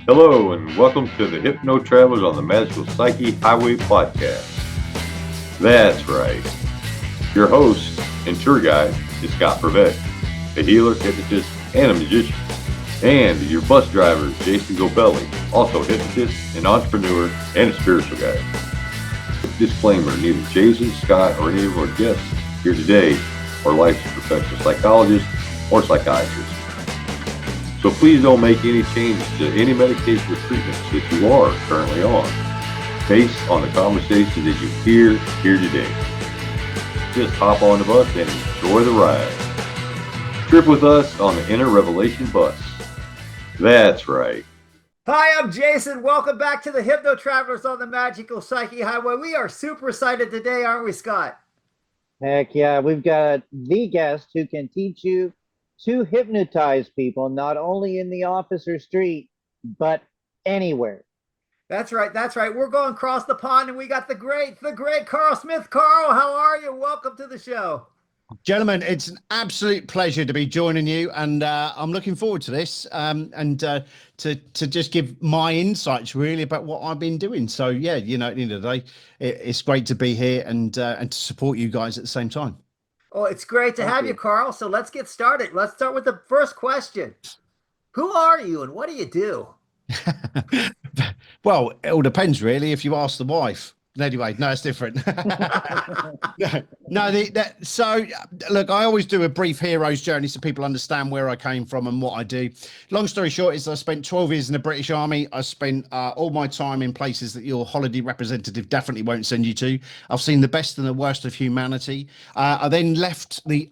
Hello, and welcome to the Hypno Travelers on the Magical Psyche Highway podcast. That's right. Your host and tour guide is Scott Prevett, a healer, hypnotist, and a magician. And your bus driver is Jason Gobelli, also a hypnotist, an entrepreneur, and a spiritual guide. Disclaimer, neither Jason, Scott, or any of our guests here today are licensed professional psychologists or psychiatrists. So please don't make any changes to any medication or treatments that you are currently on based on the conversation that you hear here today. Just hop on the bus and enjoy the ride. Trip with us on the Inner Revelation bus. That's right. Hi, I'm Jason. Welcome back to the Hypno Travelers on the Magical Psyche Highway. We are super excited today, aren't we, Scott? Heck yeah, we've got the guest who can teach you to hypnotize people, not only in the office or street, but anywhere. That's right. That's right. We're going across the pond and we got the great Karl Smith. Karl, how are you? Welcome to the show. Gentlemen, it's an absolute pleasure to be joining you, and I'm looking forward to this and to just give my insights really about what I've been doing. So yeah, at the end of the day, it's great to be here and to support you guys at the same time. Oh, it's great to have you, Karl. So let's get started. Let's start with the first question. Who are you and what do you do? Well, it all depends really if you ask the wife. Anyway, no, it's different. So look, I always do a brief hero's journey so people understand where I came from and what I do. Long story short is I spent 12 years in the British Army. I spent all my time in places that your holiday representative definitely won't send you to. I've seen the best and the worst of humanity. I then left the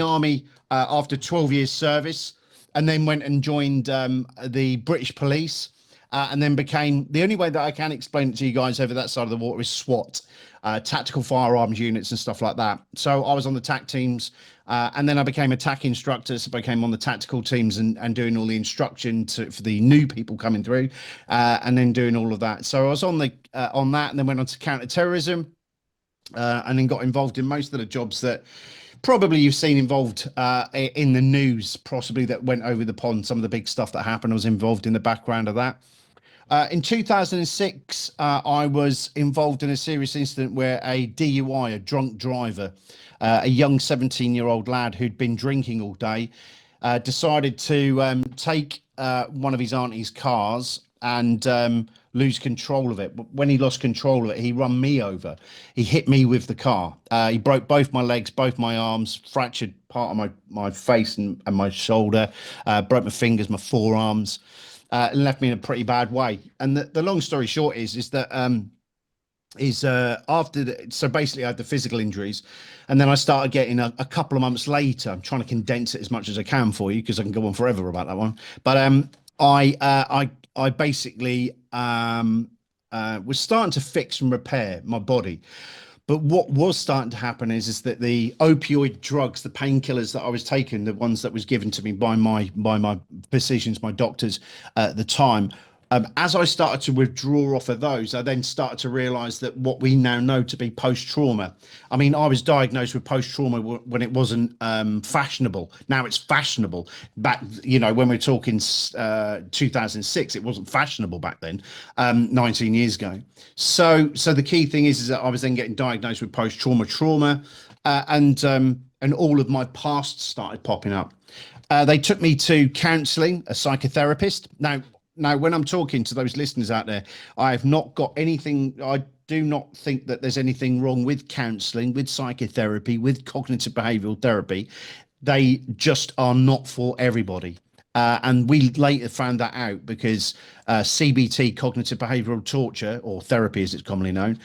army after 12 years service, and then went and joined the British Police. And then became, the only way that I can explain it to you guys over that side of the water is SWAT, tactical firearms units and stuff like that. So I was on the TAC teams, and then I became a TAC instructor. So I became on the tactical teams and doing all the instruction for the new people coming through, and then doing all of that. So I was on that, and then went on to counter-terrorism, and then got involved in most of the jobs that probably you've seen involved in the news, possibly that went over the pond. Some of the big stuff that happened, I was involved in the background of that. In 2006, I was involved in a serious incident where a DUI, a drunk driver, a young 17-year-old lad who'd been drinking all day, decided to take one of his auntie's cars and lose control of it. But when he lost control of it, he run me over. He hit me with the car. He broke both my legs, both my arms, fractured part of my face and my shoulder, broke my fingers, my forearms. And left me in a pretty bad way. And the long story short is that so basically I had the physical injuries, and then I started getting a couple of months later. I'm trying to condense it as much as I can for you because I can go on forever about that one. But I basically was starting to fix and repair my body. But what was starting to happen is that the opioid drugs, the painkillers that I was taking, the ones that was given to me by my physicians, my doctors at the time, as I started to withdraw off of those, I then started to realize that what we now know to be post-trauma. I mean, I was diagnosed with post-trauma when it wasn't fashionable. Now it's fashionable. Back, when we're talking 2006, it wasn't fashionable back then, 19 years ago. So the key thing is that I was then getting diagnosed with post-trauma trauma, and all of my past started popping up. They took me to counseling, a psychotherapist. Now, when I'm talking to those listeners out there, I have not got anything. I do not think that there's anything wrong with counseling, with psychotherapy, with cognitive behavioral therapy. They just are not for everybody. And we later found that out because CBT, cognitive behavioral torture, or therapy as it's commonly known,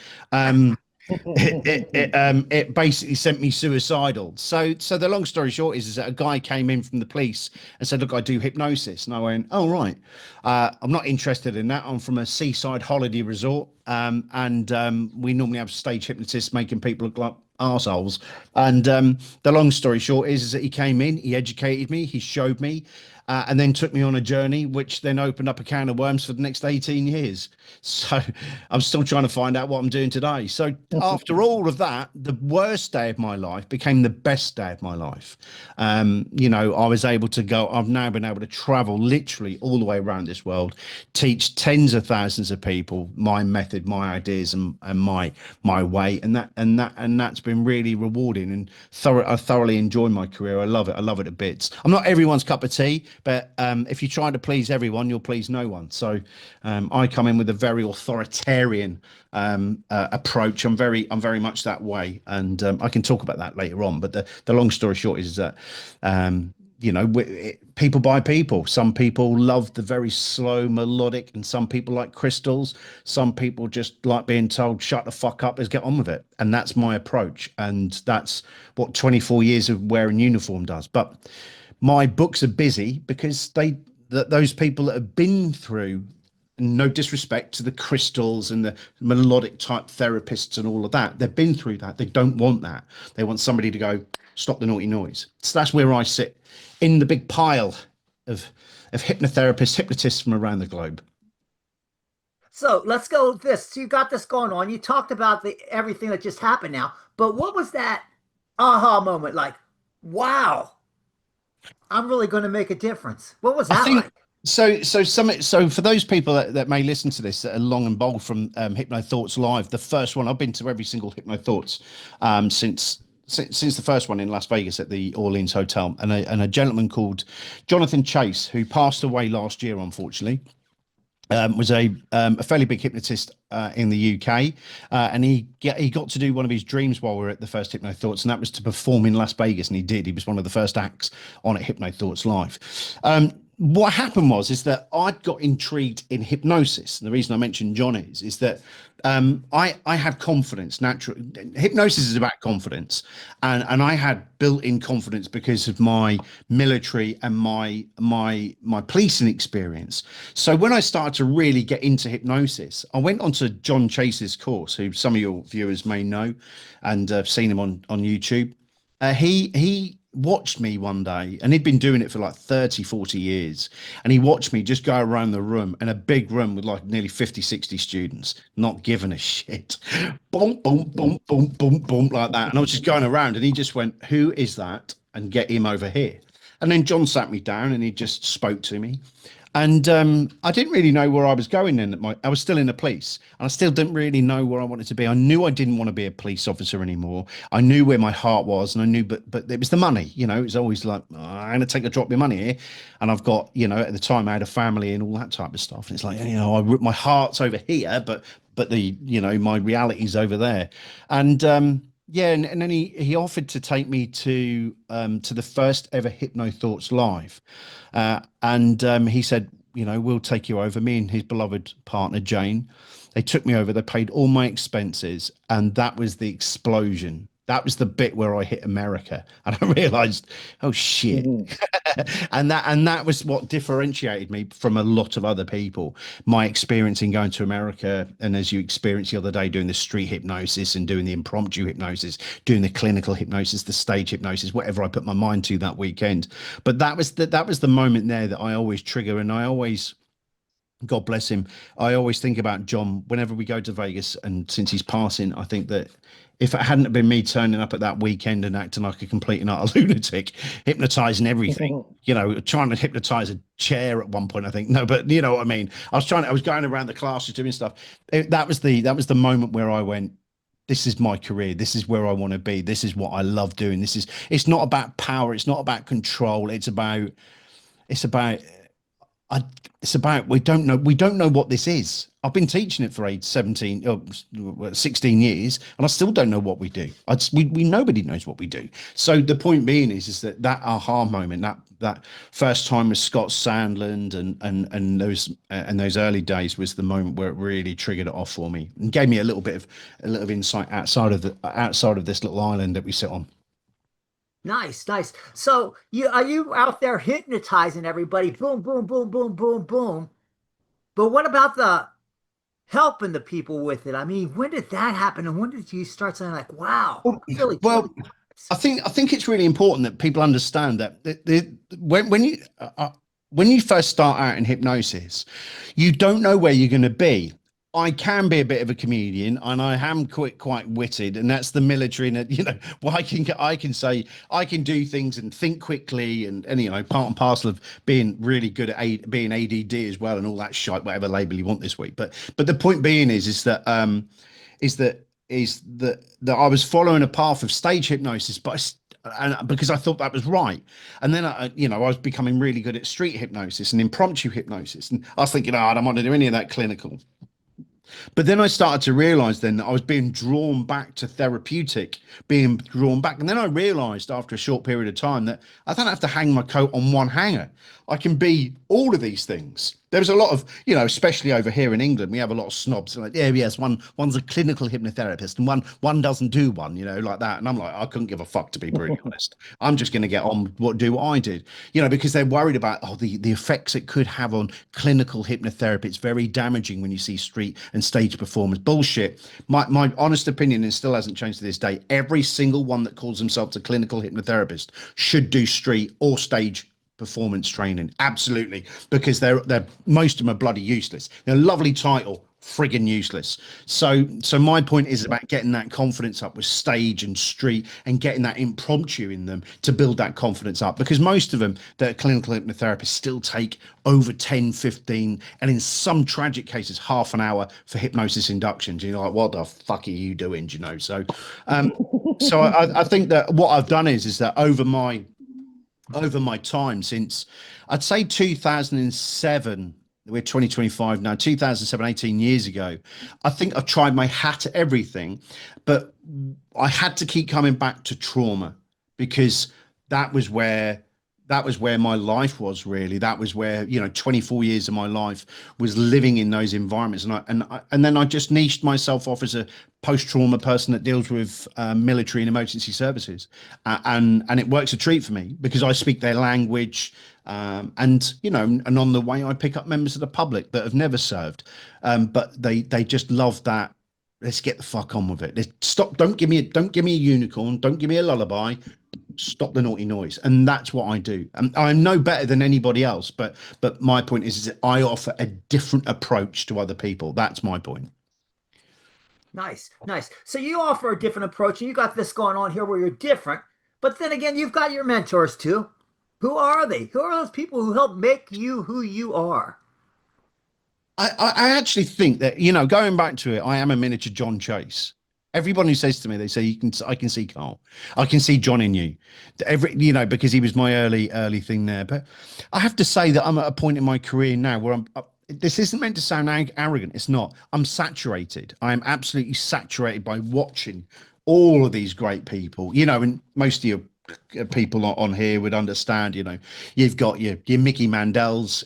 it basically sent me suicidal. So the long story short is that a guy came in from the police and said, look, I do hypnosis. And I went, oh, right. I'm not interested in that. I'm from a seaside holiday resort. And we normally have stage hypnotists making people look like arseholes. And the long story short is that he came in, he educated me, he showed me. and then took me on a journey, which then opened up a can of worms for the next 18 years. So I'm still trying to find out what I'm doing today. So after all of that, the worst day of my life became the best day of my life. You know, I was able to go, I've now been able to travel literally all the way around this world, teach tens of thousands of people my method, my ideas, and my way, and that's been really rewarding, and I thoroughly enjoy my career. I love it to bits. I'm not everyone's cup of tea, but if you try to please everyone, you'll please no one. So I come in with a very authoritarian approach. I'm very much that way, and I can talk about that later on. But the long story short is that you know, people by people. Some people love the very slow melodic, and some people like crystals. Some people just like being told, shut the fuck up, let's get on with it. And that's my approach. And that's what 24 years of wearing uniform does. But my books are busy because those people that have been through, no disrespect to the crystals and the melodic type therapists and all of that, they've been through that. They don't want that. They want somebody to go, stop the naughty noise. So that's where I sit in the big pile of hypnotherapists, hypnotists from around the globe. So let's go with this. So you got this going on. You talked about everything that just happened now, but what was that aha moment like? Wow, I'm really going to make a difference. What was that like? So for those people that may listen to this that are long and bold from Hypno Thoughts Live, the first one, I've been to every single Hypno Thoughts since the first one in Las Vegas at the Orleans Hotel, and a gentleman called Jonathan Chase, who passed away last year, unfortunately, was a fairly big hypnotist in the UK, and he got to do one of his dreams while we were at the first Hypno Thoughts, and that was to perform in Las Vegas, and he did. He was one of the first acts on at Hypno Thoughts Live. What happened is that I'd got intrigued in hypnosis, and the reason I mentioned John is that I had confidence. Naturally, hypnosis is about confidence, and I had built-in confidence because of my military and my policing experience. So when I started to really get into hypnosis, I went onto John Chase's course, who some of your viewers may know, and seen him on YouTube. He watched me one day, and he'd been doing it for like 30-40 years, and he watched me just go around the room, in a big room with like nearly 50-60 students, not giving a shit, boom boom boom boom boom boom, like that. And I was just going around, and he just went, who is that, and get him over here. And then John sat me down, and he just spoke to me. And I didn't really know where I was going then. I was still in the police, and I still didn't really know where I wanted to be. I knew I didn't want to be a police officer anymore. I knew where my heart was, and I knew, but it was the money. You know, it was always like, oh, I'm going to take a drop of money here. And I've got, you know, at the time I had a family and all that type of stuff. And it's like, you know, my heart's over here, but the, you know, my reality's over there. And yeah, and then he offered to take me to the first ever Hypno Thoughts Live, and he said, you know, we'll take you over. Me and his beloved partner Jane, they took me over. They paid all my expenses, and that was the explosion. That was the bit where I hit America, and I realized, oh shit. and that was what differentiated me from a lot of other people. My experience in going to America, and as you experienced the other day, doing the street hypnosis and doing the impromptu hypnosis, doing the clinical hypnosis, the stage hypnosis, whatever I put my mind to that weekend. But that was the moment there that I always trigger, and I always, God bless him, I always think about John whenever we go to Vegas. And since he's passing, I think that if it hadn't been me turning up at that weekend and acting like a complete and utter lunatic, hypnotizing everything, you know, trying to hypnotize a chair at one point, I think, no, but you know what I mean? I was going around the classes doing stuff. That was the moment where I went, this is my career. This is where I want to be. This is what I love doing. It's not about power. It's not about control. It's about we don't know what this is. I've been teaching it for 16 years, and I still don't know what we do. Nobody knows what we do. So the point being is that aha moment, that first time with Scott Sandland and those early days was the moment where it really triggered it off for me and gave me a little bit of insight outside of this little island that we sit on. Nice. So are you out there hypnotizing everybody? Boom, boom, boom, boom, boom, boom. But what about the helping the people with it? I mean, when did that happen? And when did you start saying like, wow, really? Well, I think it's really important that people understand that when you when you first start out in hypnosis, you don't know where you're going to be. I can be a bit of a comedian, and I am quite witted, and that's the military. And well, I can say I can do things and think quickly, and part and parcel of being really good at being ADD as well, and all that shite, whatever label you want this week. But the point being is that that I was following a path of stage hypnosis, and because I thought that was right. And then I was becoming really good at street hypnosis and impromptu hypnosis, and I was thinking, I don't want to do any of that clinical. But then I started to realize then that I was being drawn back to therapeutic, being drawn back. And then I realized after a short period of time that I don't have to hang my coat on one hanger. I can be all of these things. There was a lot of, especially over here in England, we have a lot of snobs. Like, yeah, yes, one's a clinical hypnotherapist and one doesn't do one, like that. And I'm like, I couldn't give a fuck, to be brutally honest. I'm just going to get on do what I did, because they're worried about the effects it could have on clinical hypnotherapy. It's very damaging when you see street and stage performance. Bullshit. My honest opinion, and still hasn't changed to this day, every single one that calls themselves a clinical hypnotherapist should do street or stage performance training. Absolutely. Because they're most of them are bloody useless. They're a lovely title, friggin' useless. So my point is about getting that confidence up with stage and street and getting that impromptu in them to build that confidence up, because most of them that are clinical hypnotherapists still take over 10, 15, and in some tragic cases half an hour for hypnosis inductions. You're like, what the fuck are you doing? So I think that what I've done is that over my time since, I'd say 2007, we're 2025 now, 2007, 18 years ago, I think I've tried my hat at everything, but I had to keep coming back to trauma, because that was where my life was, really. That was where 24 years of my life was living in those environments, and then I just niched myself off as a post-trauma person that deals with military and emergency services, and it works a treat for me because I speak their language, and on the way I pick up members of the public that have never served, but they just love that. Let's get the fuck on with it. Stop. Don't give me a unicorn. Don't give me a lullaby. Stop the naughty noise. And that's what I do. And I'm no better than anybody else, but my point is that I offer a different approach to other people. That's my point. Nice. So you offer a different approach, and you got this going on here where you're different, but then again, you've got your mentors too. Who are they? Who are those people who help make you who you are? I actually think that, going back to it, I am a miniature John Chase. Everyone who says to me, they say, I can see Carl, I can see John in you, because he was my early thing there. But I have to say that I'm at a point in my career now where this isn't meant to sound arrogant. It's not. I'm saturated. I am absolutely saturated by watching all of these great people, and most of your people on here would understand, you've got your Mickey Mandel's.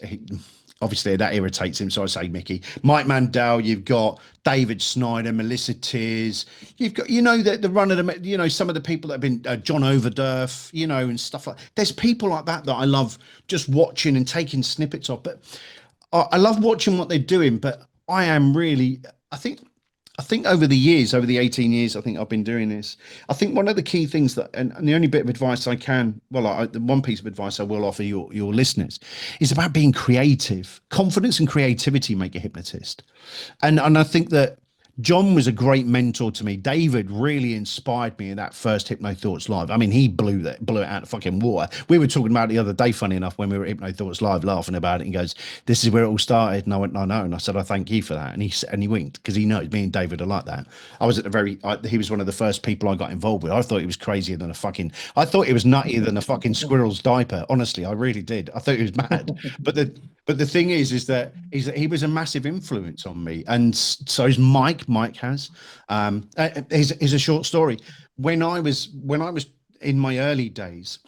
Obviously, that irritates him, so I say Mickey. Mike Mandel, you've got David Snyder, Melissa Tears. You've got, the run of the, some of the people that have been John Overdurf, and stuff like. There's people like that I love just watching and taking snippets of. But I love watching what they're doing. But I am really, I think over the years, over the 18 years, I think I've been doing this. I think one of the key things and the only bit of advice I can, the one piece of advice I will offer your listeners is about being creative. Confidence and creativity make a hypnotist. And I think that John was a great mentor to me. David really inspired me in that first Hypno Thoughts Live. I mean, he blew it out of fucking water. We were talking about it the other day, funny enough, when we were at Hypno Thoughts Live, laughing about it. And he goes, "This is where it all started." And I went, "I know." And I said, "I thank you for that." And he winked, because he knows me and David are like that. I was at he was one of the first people I got involved with. I thought he was crazier than I thought he was nuttier than a fucking squirrel's diaper. Honestly, I really did. I thought he was mad. But the thing is that he was a massive influence on me, and so is Mike. Mike has. Here's a short story. When I was in my early days,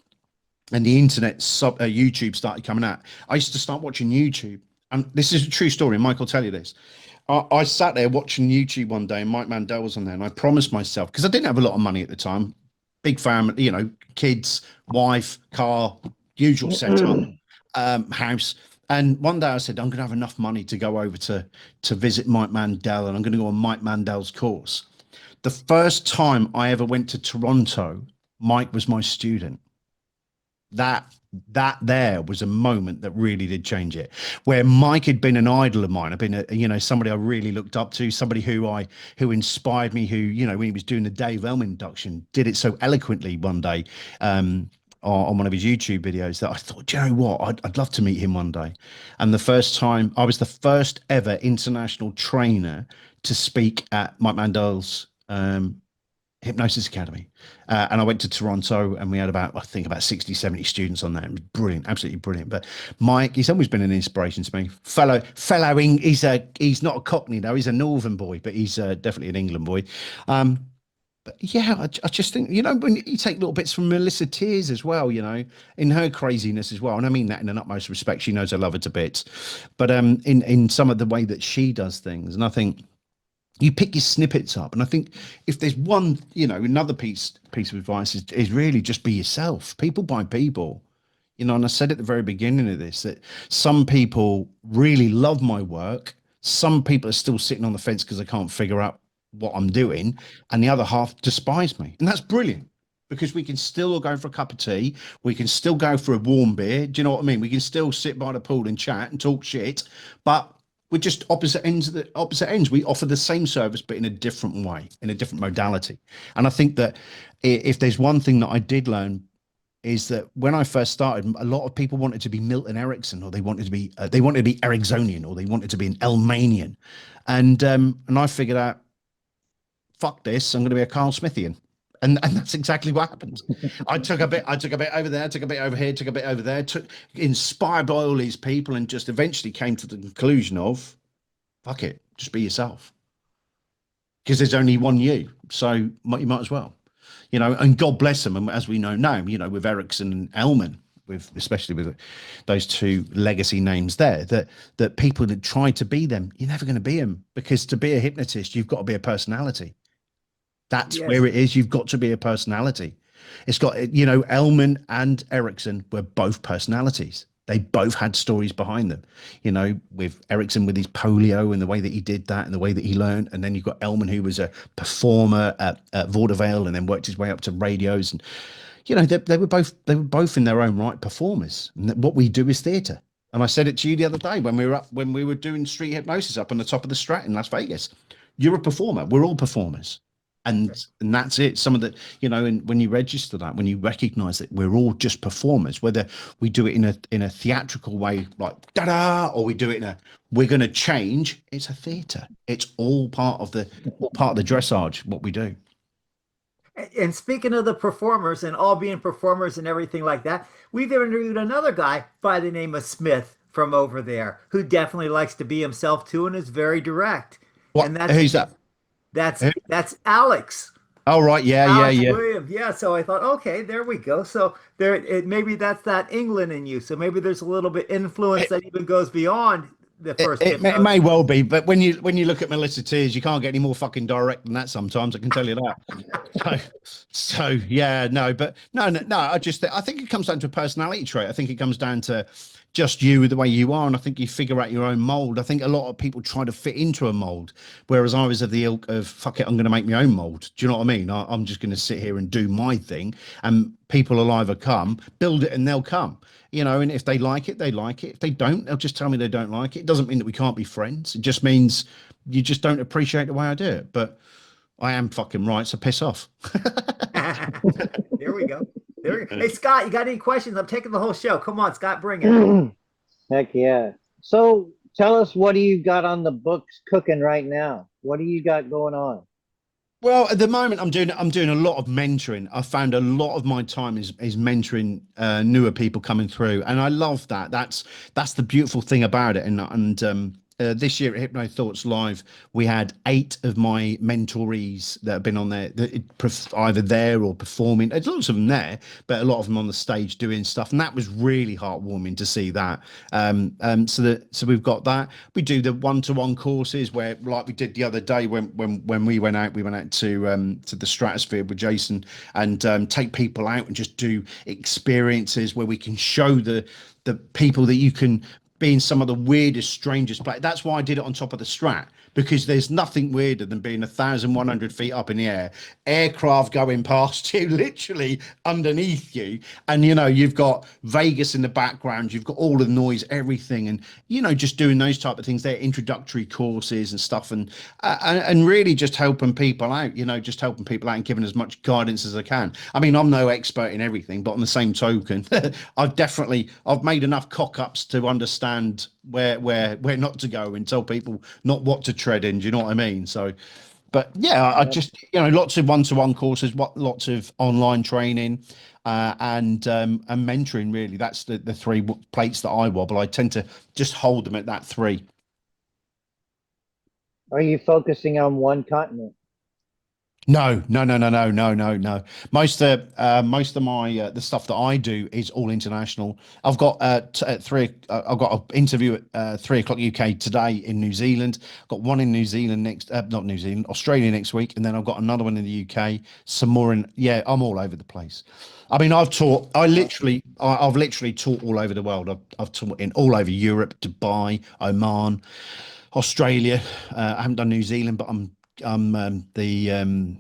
and the internet YouTube started coming out, I used to start watching YouTube, and this is a true story. Mike will tell you this. I sat there watching YouTube one day, and Mike Mandel was on there, and I promised myself, because I didn't have a lot of money at the time, big family, kids, wife, car, usual setup, house. And one day I said, I'm going to have enough money to go over to visit Mike Mandel, and I'm going to go on Mike Mandel's course. The first time I ever went to Toronto, Mike was my student. that there was a moment that really did change it, where Mike had been an idol of mine. I've been somebody I really looked up to, somebody who inspired me, who, when he was doing the Dave Elm induction, did it so eloquently one day, on one of his YouTube videos, that I thought, do you know what, I'd love to meet him one day. And the first time, I was the first ever international trainer to speak at Mike Mandel's Hypnosis Academy, and I went to Toronto, and we had about 60, 70 students on there. It was brilliant, absolutely brilliant. But Mike, he's always been an inspiration to me. He's not a Cockney though, he's a Northern boy, but he's definitely an England boy. But yeah, I just think, when you take little bits from Melissa Tears as well, in her craziness as well, and I mean that in an utmost respect, she knows I love her to bits, but in some of the way that she does things, and I think you pick your snippets up. And I think if there's one, another piece of advice is really just be yourself, people by people. And I said at the very beginning of this that some people really love my work. Some people are still sitting on the fence because they can't figure out what I'm doing. And the other half despise me. And that's brilliant, because we can still go for a cup of tea. We can still go for a warm beer. Do you know what I mean? We can still sit by the pool and chat and talk shit. But we're just opposite ends. We offer the same service, but in a different way, in a different modality. And I think that if there's one thing that I did learn, is that when I first started, a lot of people wanted to be Milton Erickson, or they wanted to be Ericksonian, or they wanted to be an Elmanian. And I figured out, fuck this, I'm going to be a Karl Smithian. And that's exactly what happened. I took a bit over there, took a bit over here, took a bit over there, inspired by all these people, and just eventually came to the conclusion of, fuck it, just be yourself. Because there's only one you. So you might as well, and God bless them. And as we know now, with Erickson and Elman, especially with those two legacy names there, that people that try to be them, you're never going to be them, because to be a hypnotist, you've got to be a personality. That's where it is. You've got to be a personality. It's got, Elman and Erickson were both personalities. They both had stories behind them, with Erickson with his polio and the way that he did that and the way that he learned. And then you've got Elman, who was a performer at Vaudeville and then worked his way up to radios. And, they were both in their own right performers. And what we do is theatre. And I said it to you the other day when we were doing street hypnosis up on the top of the Strat in Las Vegas. You're a performer. We're all performers. And that's it. Some of the, and when you register that, when you recognize that we're all just performers, whether we do it in a theatrical way, like da-da, or we do it we're going to change, it's a theater. It's all part of the dressage, what we do. And speaking of the performers and all being performers and everything like that, we've interviewed another guy by the name of Smith from over there, who definitely likes to be himself too and is very direct. What? And Who's that? That's Alex. Oh, right. Alex Yeah. Williams. Yeah. So I thought, okay, there we go. So maybe that's that England in you. So maybe there's a little bit influence that even goes beyond the first. It may well be, but when you look at Melissa Tears, you can't get any more fucking direct than that sometimes, I can tell you that. so yeah, no. I think it comes down to a personality trait. I think it comes down to just you, the way you are, and I think you figure out your own mold. I think a lot of people try to fit into a mold, whereas I was of the ilk of, fuck it, I'm going to make my own mold. Do you know what I mean? I'm just going to sit here and do my thing, and people will either come, build it, and they'll come. And if they like it, they like it. If they don't, they'll just tell me they don't like it. It doesn't mean that we can't be friends. It just means you just don't appreciate the way I do it. But I am fucking right, so piss off. There we go. Hey, Scott, you got any questions? I'm taking the whole show. Come on, Scott, bring it. Heck yeah. So tell us, what do you got on the books cooking right now? What do you got going on? Well, at the moment, I'm doing a lot of mentoring. I found a lot of my time is mentoring newer people coming through, and I love that. That's the beautiful thing about it. And this year at Hypno Thoughts Live, we had 8 of my mentorees that have been on there, either there or performing. There's lots of them there, but a lot of them on the stage doing stuff, and that was really heartwarming to see that. So we've got that. We do the one-to-one courses where, like we did the other day when we went out to the Stratosphere with Jason, and take people out and just do experiences where we can show the people that you can being some of the weirdest, strangest place. That's why I did it on top of the Strat, because there's nothing weirder than being 1,100 feet up in the air, aircraft going past you, literally underneath you. And, you know, you've got Vegas in the background, you've got all the noise, everything. And, you know, just doing those type of things, they're introductory courses and stuff. And really just helping people out, you know, just helping people out and giving as much guidance as I can. I mean, I'm no expert in everything, but on the same token, I've made enough cock ups to understand where not to go and tell people not what to tread in. Do you know what I mean? So, but yeah, I just, you know, lots of one-to-one courses, lots of online training, and mentoring. Really, that's the three plates that I wobble. I tend to just hold them at that three. Are you focusing on one continent? No. Most of my the stuff that I do is all international. I've got at I've got an interview at 3 o'clock UK today in New Zealand. I've got one in New Zealand next, not New Zealand, Australia next week, and then I've got another one in the UK. Some more in, yeah, I'm all over the place. I mean, I've literally taught all over the world. I've taught in all over Europe, Dubai, Oman, Australia. I haven't done New Zealand, but I'm the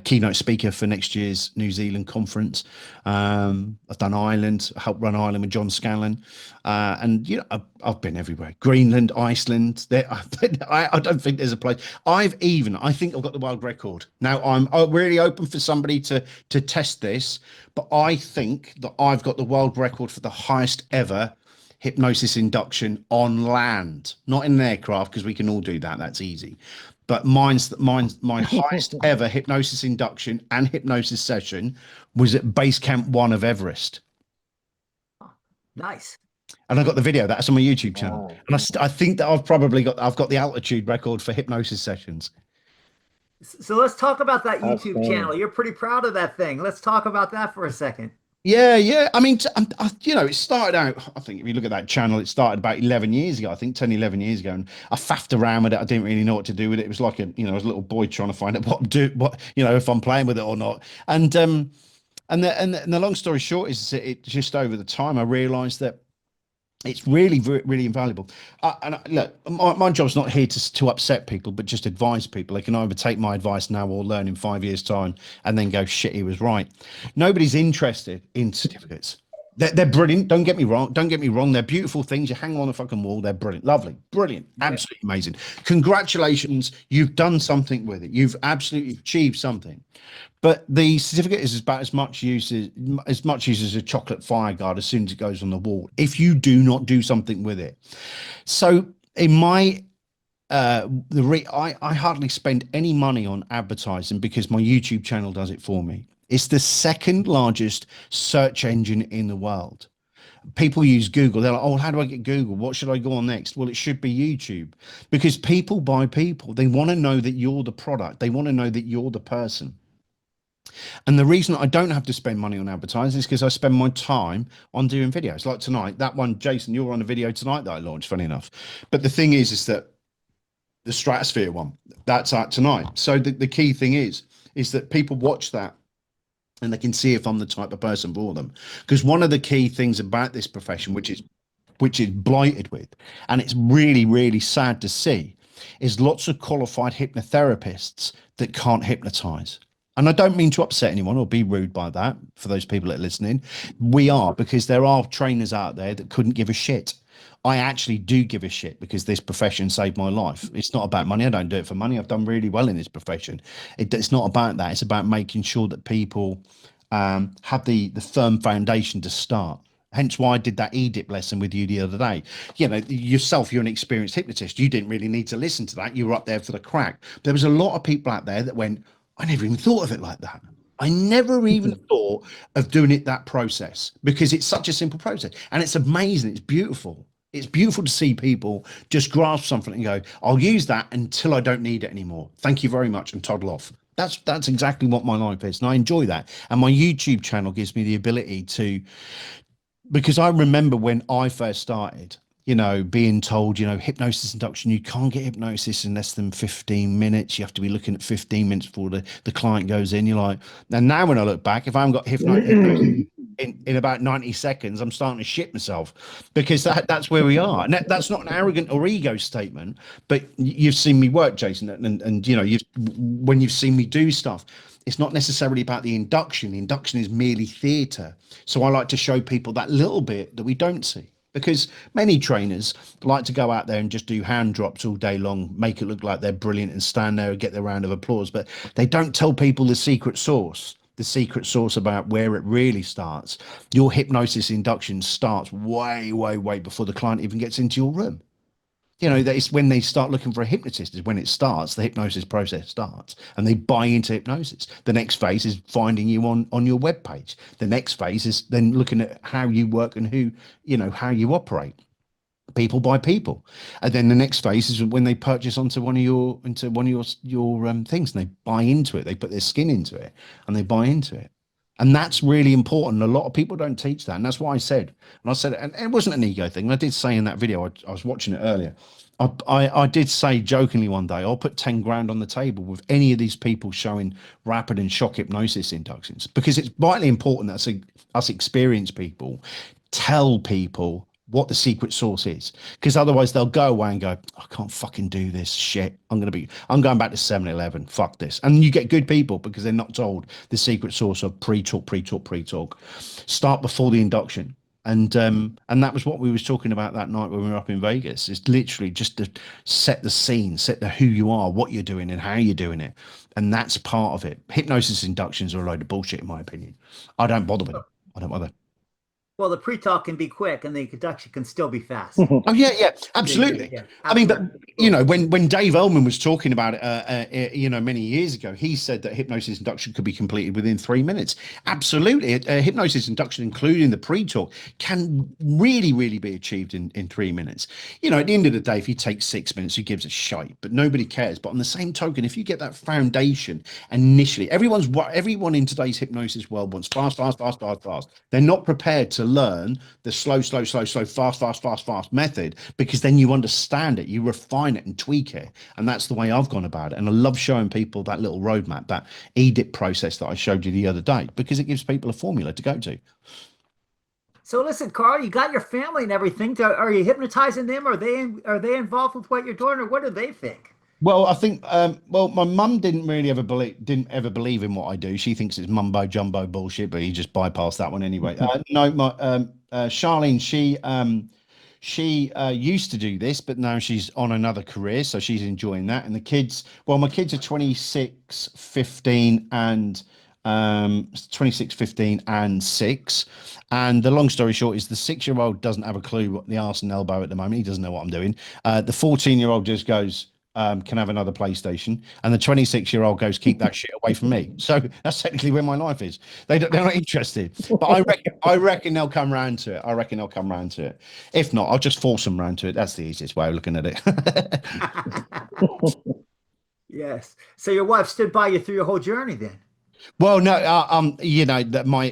keynote speaker for next year's New Zealand conference. I've done Ireland, helped run Ireland with John Scanlon, and you know, I've been everywhere. Greenland, Iceland. I don't think there's a place. I think I've got the world record. Now I'm really open for somebody to test this, but I think that I've got the world record for the highest ever hypnosis induction on land, not in an aircraft, because we can all do that. That's easy. But my highest ever hypnosis induction and hypnosis session was at Base Camp 1 of Everest. Nice. And I got the video. That's on my YouTube channel. Wow. And I think that I've got the altitude record for hypnosis sessions. So let's talk about that YouTube Outstanding. channel. You're pretty proud of that thing. Let's talk about that for a second. Yeah. I mean, you know, it started out, I think if you look at that channel, it started about 11 years ago, I think 10, 11 years ago. And I faffed around with it. I didn't really know what to do with it. It was like I was a little boy trying to find out if I'm playing with it or not. And the long story short is that it just over the time, I realized that it's really, really invaluable. Look, my job's not here to upset people, but just advise people. They can either take my advice now or learn in 5 years' time and then go, shit, he was right. Nobody's interested in certificates. They're brilliant. Don't get me wrong. They're beautiful things. You hang on the fucking wall. They're brilliant. Lovely. Brilliant. Absolutely amazing. Congratulations. You've done something with it. You've absolutely achieved something. But the certificate is about as much use as a chocolate fire guard as soon as it goes on the wall, if you do not do something with it. So in my I hardly spend any money on advertising because my YouTube channel does it for me. It's the second largest search engine in the world. People use Google. They're like, oh, how do I get Google? What should I go on next? Well, it should be YouTube, because people buy people. They want to know that you're the product. They want to know that you're the person. And the reason I don't have to spend money on advertising is because I spend my time on doing videos like tonight. That one, Jason, you're on a video tonight that I launched, funny enough. But the thing is that the Stratosphere one, that's out tonight. So the key thing is that people watch that and they can see if I'm the type of person for them. Because one of the key things about this profession, which is blighted with, and it's really, really sad to see, is lots of qualified hypnotherapists that can't hypnotize. And I don't mean to upset anyone or be rude by that for those people that are listening. We are, because there are trainers out there that couldn't give a shit. I actually do give a shit because this profession saved my life. It's not about money. I don't do it for money. I've done really well in this profession. It's not about that. It's about making sure that people have the firm foundation to start. Hence why I did that EDIP lesson with you the other day. You know, yourself, you're an experienced hypnotist. You didn't really need to listen to that. You were up there for the crack. But there was a lot of people out there that went, I never even thought of it like that. I never even thought of doing it that process, because it's such a simple process and it's amazing. It's beautiful. It's beautiful to see people just grasp something and go, I'll use that until I don't need it anymore. Thank you very much, and toddle off. That's exactly what my life is. And I enjoy that. And my YouTube channel gives me the ability to, because I remember when I first started, you know, being told, you know, hypnosis induction, you can't get hypnosis in less than 15 minutes. You have to be looking at 15 minutes before the client goes in. You're like, and now when I look back, if I haven't got hypnosis in about 90 seconds, I'm starting to shit myself, because that's where we are. And that's not an arrogant or ego statement, but you've seen me work, Jason, and you know, when you've seen me do stuff, it's not necessarily about the induction. The induction is merely theatre. So I like to show people that little bit that we don't see, because many trainers like to go out there and just do hand drops all day long, make it look like they're brilliant and stand there and get their round of applause, but they don't tell people the secret sauce. The secret sauce about where it really starts. Your hypnosis induction starts way, way, way before the client even gets into your room. You know, that it's when they start looking for a hypnotist is when it starts. The hypnosis process starts, and they buy into hypnosis. The next phase is finding you on your webpage. The next phase is then looking at how you work and who, you know, how you operate, people by people. And then the next phase is when they purchase onto one of your things, and they buy into it. They put their skin into it, and they buy into it. And that's really important. A lot of people don't teach that. And that's why I said, and it wasn't an ego thing. I did say in that video, I was watching it earlier. I did say jokingly one day, I'll put 10 grand on the table with any of these people showing rapid and shock hypnosis inductions, because it's vitally important that us experienced people tell people what the secret sauce is, because otherwise they'll go away and go, I can't fucking do this shit. I'm going back to 7-Eleven. Fuck this. And you get good people because they're not told the secret sauce of pre-talk. Start before the induction. And that was what we was talking about that night when we were up in Vegas. It's literally just to set the scene, set the who you are, what you're doing and how you're doing it. And that's part of it. Hypnosis inductions are a load of bullshit, in my opinion. I don't bother with it. I don't bother. Well, the pre-talk can be quick and the induction can still be fast. Oh yeah, absolutely. Yeah, I mean, but you know, when Dave Ellman was talking about it, you know, many years ago, he said that hypnosis induction could be completed within 3 minutes. Absolutely, hypnosis induction, including the pre-talk, can really, really be achieved in 3 minutes. You know, at the end of the day, if you take 6 minutes, who gives a shite? But nobody cares. But on the same token, if you get that foundation initially, everyone in today's hypnosis world wants fast. They're not prepared to learn the slow, fast method, because then you understand it, you refine it and tweak it. And that's the way I've gone about it. And I love showing people that little roadmap, that EDIP process that I showed you the other day, because it gives people a formula to go to. So listen, Karl, you got your family and everything. Are you hypnotizing them? Are they involved with what you're doing, or what do they think? Well, I think, my mum didn't ever believe in what I do. She thinks it's mumbo jumbo bullshit, but he just bypassed that one anyway. No, Charlene, she used to do this, but now she's on another career, so she's enjoying that. And the kids, well, my kids are 26, 15 and 6. And the long story short is the 6-year-old doesn't have a clue what the arse and elbow at the moment. He doesn't know what I'm doing. The 14-year-old just goes, can have another PlayStation, and the 26-year-old goes, keep that shit away from me. So that's technically where my life is. They're not interested, but I reckon they'll come round to it. If not, I'll just force them round to it. That's the easiest way of looking at it. Yes. So your wife stood by you through your whole journey then? Well, no, you know, that me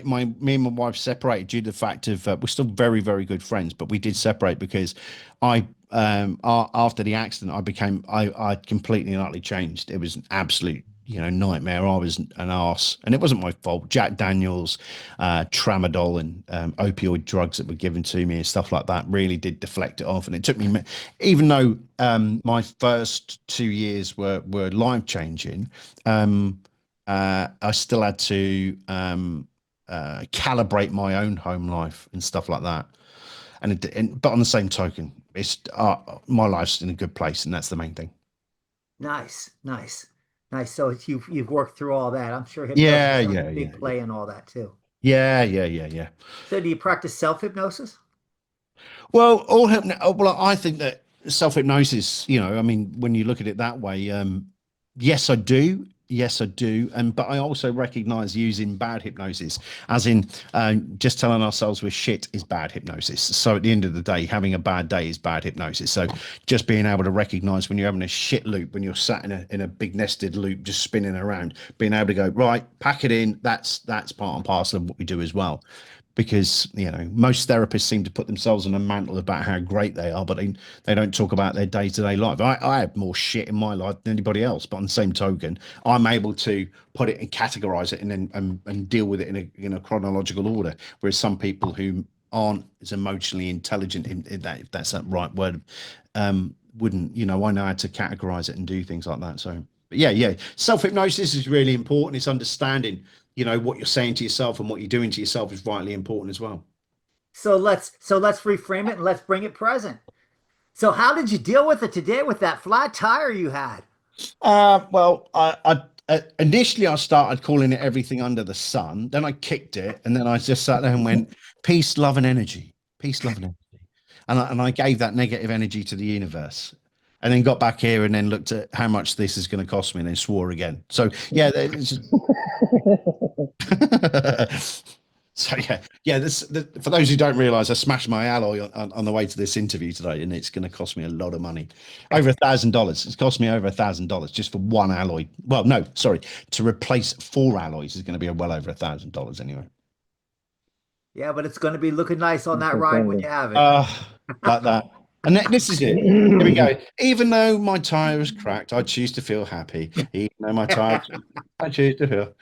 and my wife separated due to the fact of we're still very, very good friends, but we did separate because after the accident, I completely and utterly changed. It was an absolute, you know, nightmare. I was an arse, and it wasn't my fault. Jack Daniels, tramadol, and opioid drugs that were given to me and stuff like that really did deflect it off. And it took me, even though my first 2 years were life changing, I still had to calibrate my own home life and stuff like that. But on the same token, it's my life's in a good place, and that's the main thing. Nice. So you've worked through all that. I'm sure hypnosis has a big play in all that too. Yeah. So do you practice self-hypnosis? Well, I think that self-hypnosis, you know, I mean, when you look at it that way, yes, I do. But I also recognize using bad hypnosis, as in just telling ourselves we're shit, is bad hypnosis. So at the end of the day, having a bad day is bad hypnosis. So just being able to recognize when you're having a shit loop, when you're sat in a big nested loop just spinning around, being able to go, right, pack it in, that's part and parcel of what we do as well. because, you know, most therapists seem to put themselves on a mantle about how great they are, but they don't talk about their day-to-day life. I have more shit in my life than anybody else, but on the same token, I'm able to put it and categorize it and then and deal with it in a chronological order, whereas some people who aren't as emotionally intelligent in that, if that's that right word, wouldn't, you know, I know how to categorize it and do things like that. So, but yeah, self-hypnosis is really important. It's understanding, you know, what you're saying to yourself and what you're doing to yourself is vitally important as well. So let's reframe it and let's bring it present. So how did you deal with it today with that flat tire you had? Well, I initially I started calling it everything under the sun. Then I kicked it, and then I just sat there and went, peace, love, and energy. Peace, love, and energy. And I gave that negative energy to the universe. And then got back here and then looked at how much this is going to cost me and then swore again. So yeah, it's so yeah. For those who don't realize, I smashed my alloy on the way to this interview today, and it's going to cost me a lot of money, over $1,000. It's cost me over $1,000 just for one alloy. Well, no, sorry, to replace 4 alloys is going to be well over $1,000 anyway. Yeah, but it's going to be looking nice on that ride when you have it. Like that. And this is it. Here we go. Even though my tire was cracked, I choose to feel happy. Even though my tire, I choose to feel.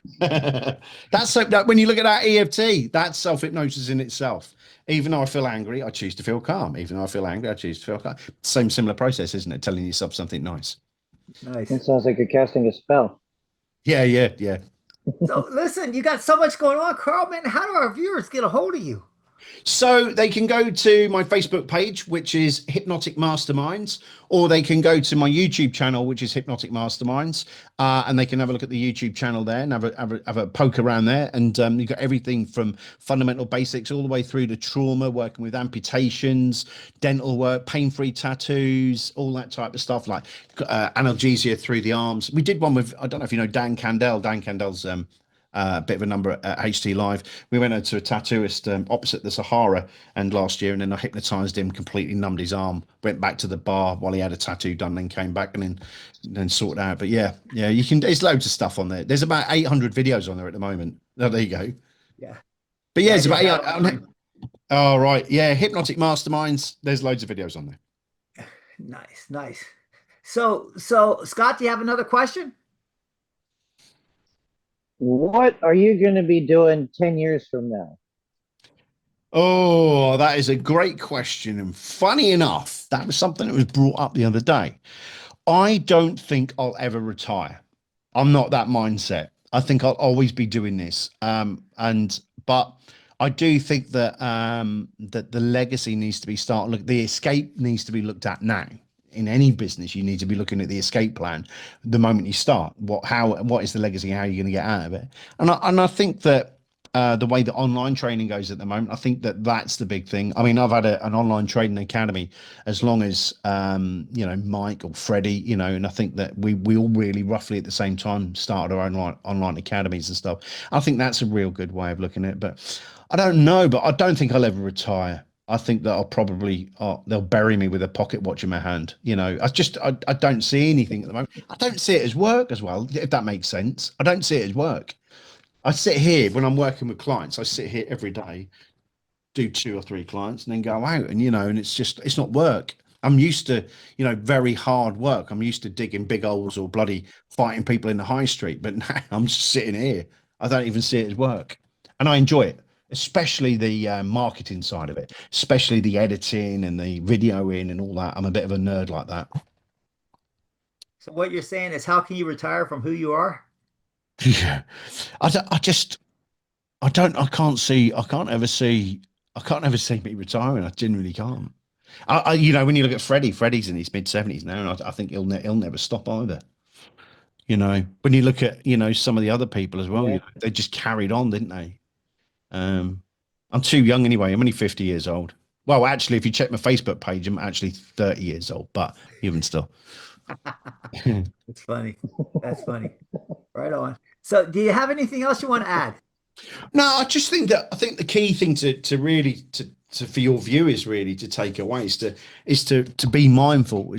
That's so. When you look at that EFT, that's self-hypnosis in itself. Even though I feel angry, I choose to feel calm. Even though I feel angry, I choose to feel calm. Same similar process, isn't it? Telling yourself something nice. Nice. It sounds like you're casting a spell. Yeah. So listen, you got so much going on, Karl, man. How do our viewers get a hold of you? So they can go to my Facebook page, which is Hypnotic Masterminds, or they can go to my YouTube channel, which is Hypnotic Masterminds, and they can have a look at the YouTube channel there and have a poke around there. And you've got everything from fundamental basics all the way through to trauma, working with amputations, dental work, pain-free tattoos, all that type of stuff, like analgesia through the arms. We did one with, I don't know if you know Dan Candell. Dan Candell's bit of a number at HT Live. We went out to a tattooist opposite the Sahara and last year, and then I hypnotized him, completely numbed his arm, went back to the bar while he had a tattoo done, then came back and then sorted out. But yeah, you can, there's loads of stuff on there. There's about 800 videos on there at the moment. Oh, there you go. Yeah. But yeah, it's about 800. Oh, right. Yeah, Hypnotic Masterminds. There's loads of videos on there. Nice. So Scott, do you have another question? What are you going to be doing 10 years from now? Oh, that is a great question. And funny enough, that was something that was brought up the other day. I don't think I'll ever retire. I'm not that mindset. I think I'll always be doing this. But I do think that that the legacy needs to be the escape needs to be looked at now. In any business, you need to be looking at the escape plan the moment you start. What is the legacy? How are you going to get out of it? And I think that the way that online training goes at the moment, I think that that's the big thing. I mean, I've had an online training academy as long as Mike or Freddie, and I think that we all really roughly at the same time started our online academies and stuff. I think that's a real good way of looking at it. But I don't know. But I don't think I'll ever retire. I think that I'll probably they'll bury me with a pocket watch in my hand. I don't see anything at the moment. I don't see it as work as well, if that makes sense. I don't see it as work. I sit here when I'm working with clients. I sit here every day, do 2 or 3 clients, and then go out, and and it's not work. I'm used to very hard work. I'm used to digging big holes or bloody fighting people in the high street. But now I'm just sitting here. I don't even see it as work, and I enjoy it. Especially the marketing side of it, especially the editing and the videoing and all that. I'm a bit of a nerd like that. So what you're saying is, how can you retire from who you are? Yeah, I can't ever see me retiring. I genuinely can't. When you look at Freddie's in his mid-70s now, and I think he'll never stop either. When you look at some of the other people as well, they just carried on, didn't they? I'm too young anyway. I'm only 50 years old. Well, actually, if you check my Facebook page, I'm actually 30 years old, but even still. It's funny. That's funny. Right on. So do you have anything else you want to add? No, I just think I think the key thing to really for your viewers really to take away is to be mindful,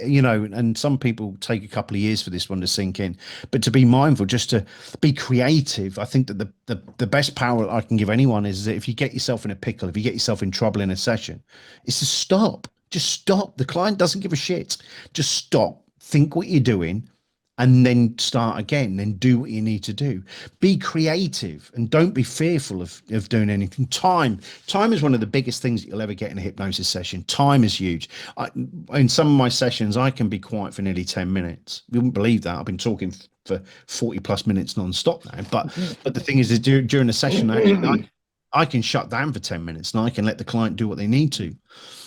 you know, and some people take a couple of years for this one to sink in, but to be mindful, just to be creative. I think that the best power I can give anyone is that if you get yourself in a pickle, if you get yourself in trouble in a session, is to stop. Just stop. The client doesn't give a shit. Just stop, think what you're doing, and then start again, then do what you need to do. Be creative and don't be fearful of doing anything. Time is one of the biggest things that you'll ever get in a hypnosis session. Time is huge. In some of my sessions, I can be quiet for nearly 10 minutes. You wouldn't believe that. I've been talking for 40 plus minutes non-stop now. But the thing is during a session, I can shut down for 10 minutes and I can let the client do what they need to.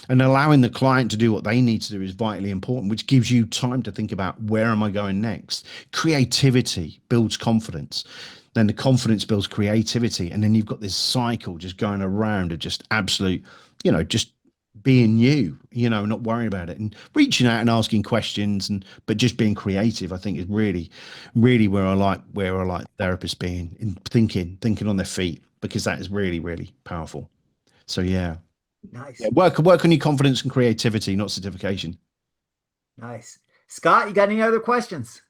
And allowing the client to do what they need to do is vitally important, which gives you time to think about, where am I going next? Creativity builds confidence. Then the confidence builds creativity. And then you've got this cycle just going around of just absolute, you know, just being you, you know, not worrying about it and reaching out and asking questions, but just being creative, I think, is really, really where I like therapists being, in thinking on their feet, because that is really, really powerful. So yeah. Nice. Yeah, work on your confidence and creativity, not certification. Nice. Scott, you got any other questions?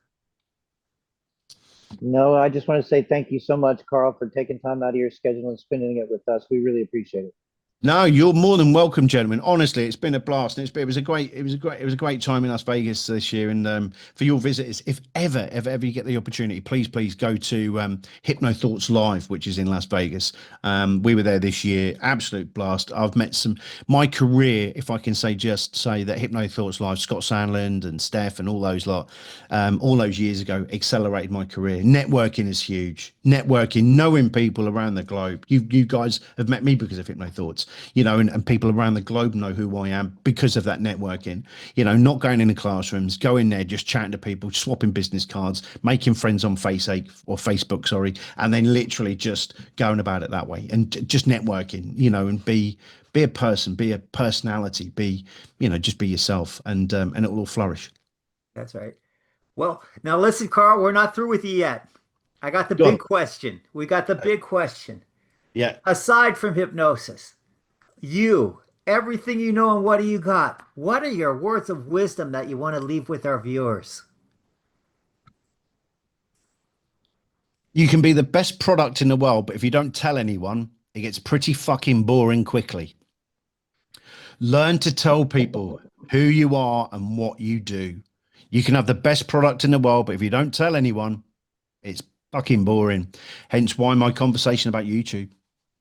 No, I just want to say thank you so much, Karl, for taking time out of your schedule and spending it with us. We really appreciate it. No, you're more than welcome, gentlemen. Honestly, it's been a blast, and it was a great time in Las Vegas this year. And for your visitors, if ever you get the opportunity, please go to Hypno Thoughts Live, which is in Las Vegas. We were there this year, absolute blast. I've met my career, if I can say that Hypno Thoughts Live, Scott Sandland and Steph and all those lot, all those years ago, accelerated my career. Networking is huge. Knowing people around the globe. You guys have met me because of Hypno Thoughts. You know, and people around the globe know who I am because of that networking. You know, not going into classrooms, going there, just chatting to people, swapping business cards, making friends on Facebook, and then literally just going about it that way and just networking. You know, and be a person, be a personality, just be yourself, and it will all flourish. That's right. Well, now listen, Karl, we're not through with you yet. I got the big question. We got the big question. Yeah. Aside from hypnosis, everything you know, and what do you got? What are your words of wisdom that you want to leave with our viewers? You can be the best product in the world, but if you don't tell anyone, it gets pretty fucking boring quickly. Learn to tell people who you are and what you do. You can have the best product in the world, but if you don't tell anyone, it's fucking boring. Hence why my conversation about YouTube.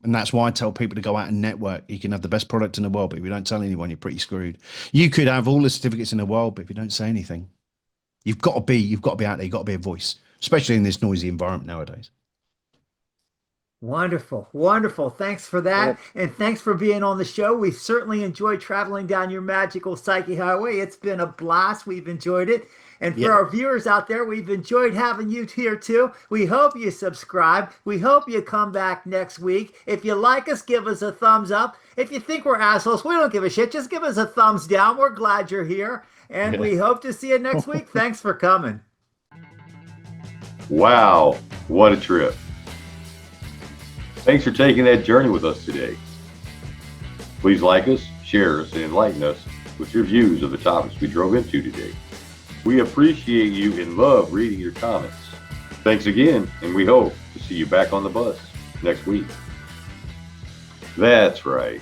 And that's why I tell people to go out and network. You can have the best product in the world, but if you don't tell anyone, you're pretty screwed. You could have all the certificates in the world, but if you don't say anything, you've got to be out there. You've got to be a voice, especially in this noisy environment nowadays. Wonderful. Wonderful. Thanks for that. Yep. And thanks for being on the show. We certainly enjoyed traveling down your magical psyche highway. It's been a blast. We've enjoyed it. And for our viewers out there, we've enjoyed having you here too. We hope you subscribe. We hope you come back next week. If you like us, give us a thumbs up. If you think we're assholes, we don't give a shit. Just give us a thumbs down. We're glad you're here. And we hope to see you next week. Thanks for coming. Wow, what a trip. Thanks for taking that journey with us today. Please like us, share us, and enlighten us with your views of the topics we drove into today. We appreciate you and love reading your comments. Thanks again, and we hope to see you back on the bus next week. That's right.